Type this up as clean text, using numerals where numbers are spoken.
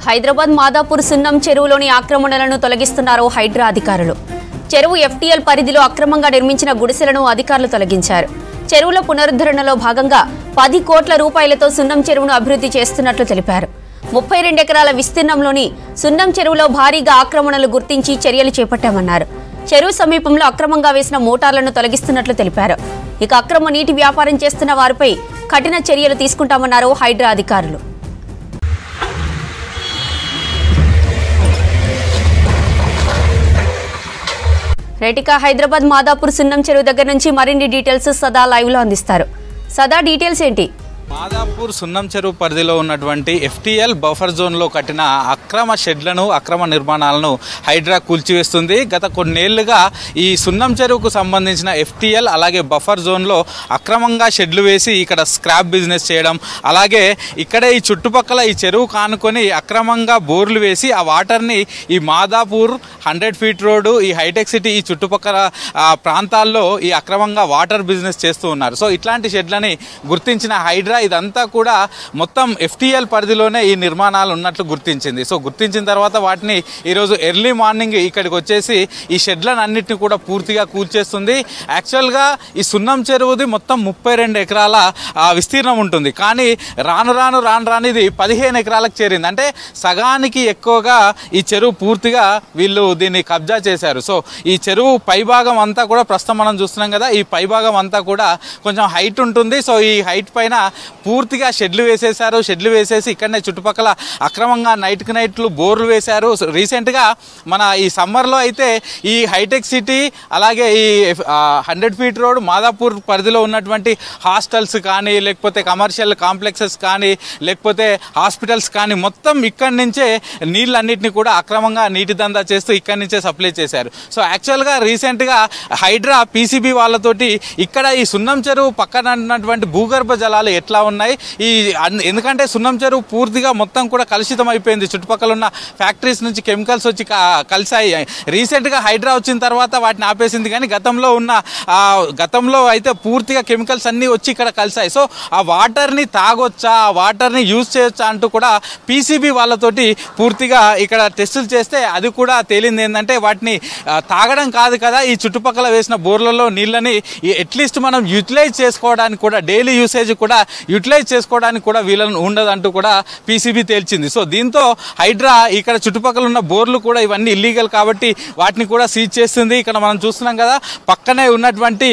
హైదరాబాద్ మాదాపూర్ సున్నం చెరువులోని ఆక్రమణలను తొలగిస్తున్నారు హైడ్రా అధికారులు. చెరువు ఎఫ్టీఎల్ పరిధిలో అక్రమంగా నిర్మించిన గుడిసెలను అధికారులు తొలగించారు. చెరువుల పునరుద్ధరణలో భాగంగా 10 కోట్ల రూపాయలతో సున్నం చెరువును అభివృద్ధి చేస్తున్నట్లు తెలిపారు. 32 ఎకరాల విస్తీర్ణంలోని సున్నం చెరువులో భారీగా ఆక్రమణలు గుర్తించి చర్యలు చేపట్టామన్నారు. చెరువు సమీపంలో అక్రమంగా వేసిన మోటార్లను తొలగిస్తున్నట్లు తెలిపారు. ఇక అక్రమ నీటి వ్యాపారం చేస్తున్న వారిపై కఠిన చర్యలు తీసుకుంటామన్నారు హైడ్రా అధికారులు. రేటికా హైదరాబాద్ మాదాపూర్ సున్నం చెరువు దగ్గర నుంచి మరిన్ని డీటెయిల్స్ సదా లైవ్ లో అందిస్తారు. సదా, డీటెయిల్స్ ఏంటి? మాదాపూర్ సున్నం చెరువు పరిధిలో ఉన్నటువంటి ఎఫ్టీఎల్ బఫర్ జోన్లో కట్టిన అక్రమ షెడ్లను, అక్రమ నిర్మాణాలను హైడ్రా కూల్చివేస్తుంది. గత కొన్నేళ్లుగా ఈ సున్నం చెరువుకు సంబంధించిన ఎఫ్టీఎల్ అలాగే బఫర్ జోన్లో అక్రమంగా షెడ్లు వేసి ఇక్కడ స్క్రాప్ బిజినెస్ చేయడం, అలాగే ఇక్కడే ఈ చుట్టుపక్కల ఈ చెరువు కానుకొని అక్రమంగా బోర్లు వేసి ఆ వాటర్ని ఈ మాదాపూర్ 100 ఫీట్ రోడ్డు, ఈ హైటెక్ సిటీ, ఈ చుట్టుపక్కల ప్రాంతాల్లో ఈ అక్రమంగా వాటర్ బిజినెస్ చేస్తూ ఉన్నారు. సో ఇట్లాంటి షెడ్లని గుర్తించిన హైడ్రా ఇదంతా కూడా మొత్తం ఎఫ్టీఎల్ పరిధిలోనే ఈ నిర్మాణాలు ఉన్నట్లు గుర్తించింది. సో గుర్తించిన తర్వాత వాటిని ఈరోజు ఎర్లీ మార్నింగ్ ఇక్కడికి వచ్చేసి ఈ షెడ్లను అన్నింటినీ కూడా పూర్తిగా కూల్చేస్తుంది. యాక్చువల్గా ఈ సున్నం చెరువుది మొత్తం 32 ఎకరాల విస్తీర్ణం ఉంటుంది. కానీ రాను ఇది 15 ఎకరాలకు చేరింది. అంటే సగానికి ఎక్కువగా ఈ చెరువు పూర్తిగా వీళ్ళు దీన్ని కబ్జా చేశారు. సో ఈ చెరువు పైభాగం అంతా కూడా ప్రస్తుతం మనం చూస్తున్నాం కదా, ఈ పైభాగం అంతా కూడా కొంచెం హైట్ ఉంటుంది. సో ఈ హైట్ పైన పూర్తిగా షెడ్లు వేసేశారు. షెడ్లు వేసేసి ఇక్కడనే చుట్టుపక్కల అక్రమంగా నైట్లు బోర్లు వేశారు. రీసెంట్గా మన ఈ సమ్మర్లో అయితే ఈ హైటెక్ సిటీ అలాగే ఈ 100 ఫీట్ రోడ్ మాదాపూర్ పరిధిలో ఉన్నటువంటి హాస్టల్స్ కానీ, లేకపోతే కమర్షియల్ కాంప్లెక్సెస్ కానీ, లేకపోతే హాస్పిటల్స్ కానీ మొత్తం ఇక్కడి నుంచే నీళ్ళన్నింటినీ కూడా అక్రమంగా నీటి దందా చేస్తూ ఇక్కడి నుంచే సప్లై చేశారు. సో యాక్చువల్గా రీసెంట్గా హైడ్రా పీసీబీ వాళ్ళతోటి ఇక్కడ ఈ సున్నం చెరువు పక్కన ఉన్నటువంటి భూగర్భ జలాలు ఎట్లా ఉన్నాయి, ఎందుకంటే సున్నం చెరువు పూర్తిగా మొత్తం కూడా కలుషితం అయిపోయింది. చుట్టుపక్కల ఉన్న ఫ్యాక్టరీస్ నుంచి కెమికల్స్ వచ్చి కలిసాయి. రీసెంట్గా హైడ్రా వచ్చిన తర్వాత వాటిని ఆపేసింది. కానీ గతంలో అయితే పూర్తిగా కెమికల్స్ అన్నీ వచ్చి ఇక్కడ కలిసాయి. సో ఆ వాటర్ని తాగొచ్చా, ఆ వాటర్ని యూజ్ చేయొచ్చా అంటూ కూడా పీసీబీ వాళ్ళతోటి పూర్తిగా ఇక్కడ టెస్టులు చేస్తే అది కూడా తేలింది ఏంటంటే వాటిని తాగడం కాదు కదా, ఈ చుట్టుపక్కల వేసిన బోర్లలో నీళ్ళని అట్లీస్ట్ మనం యూటిలైజ్ చేసుకోవడానికి కూడా, డైలీ యూసేజ్ కూడా యూటిలైజ్ చేసుకోవడానికి కూడా వీళ్ళని ఉండదంటూ కూడా పీసీబీ తేల్చింది. సో దీంతో హైడ్రా ఇక్కడ చుట్టుపక్కల ఉన్న బోర్లు కూడా ఇవన్నీ ఇల్లీగల్ కాబట్టి వాటిని కూడా సీజ్ చేస్తుంది. ఇక్కడ మనం చూస్తున్నాం కదా, పక్కనే ఉన్నటువంటి